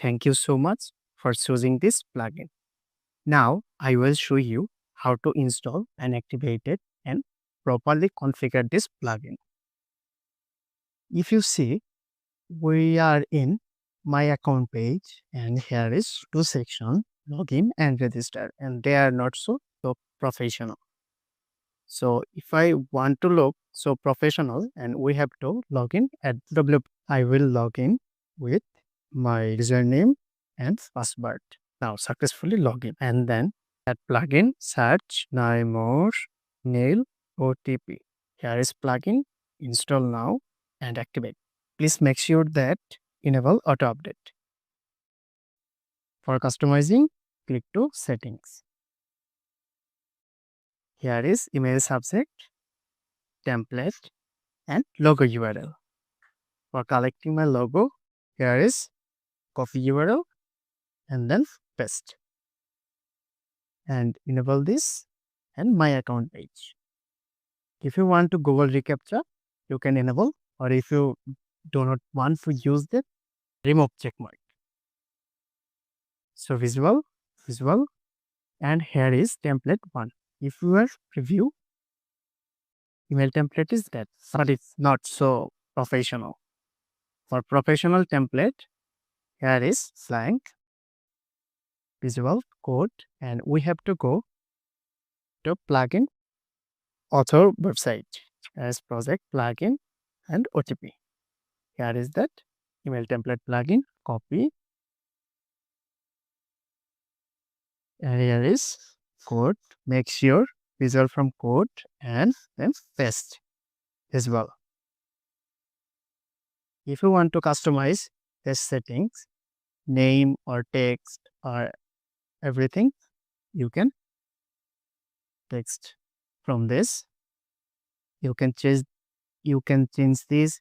Thank you so much for choosing this plugin. Now I will show you how to install and activate it and properly configure this plugin. If you see, we are in my account page and here is two sections, login and register, and they are not so professional. So if I want to look so professional, and we have to log in at I will log in with my username and password. Now successfully log in, and then at plugin search Naimur nail OTP. Here is plugin, install now and activate. Please make sure that enable auto update. For customizing, click to settings. Here is email subject, template and logo URL. For collecting my logo, here is copy URL and then paste. And enable this and my account page. If you want to Google reCAPTCHA, you can enable, or if you do not want to use that, remove checkmark. So visual, and here is template 1. If you are preview, email template is that, but it's not so professional. For professional template, here is blank, visual code, and we have to go to plugin author website as project plugin and OTP. Here is that email template plugin, copy, and here is code. Make sure visual from code and then paste as well. If you want to customize this settings, name or text or everything, you can text from this. You can change this.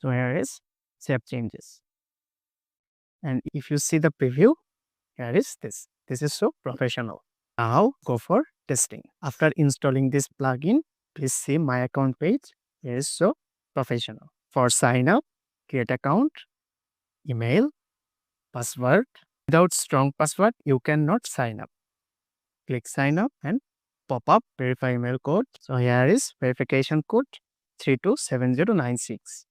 So here is save changes. And if you see the preview, here is this. This is so professional. Now go for testing. After installing this plugin, please see my account page. Here is so professional. For sign up, create account, email, password. Without strong password, you cannot sign up. Click sign up and pop up verify email code. So here is verification code 327096.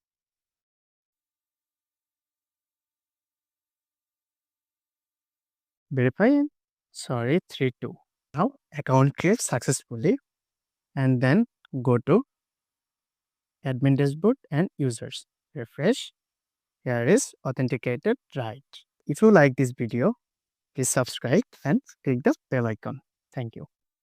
Verify, 32. Now account create successfully, and then go to admin dashboard and users. Refresh. Here is authenticated right. If you like this video, please subscribe and click the bell icon. Thank you.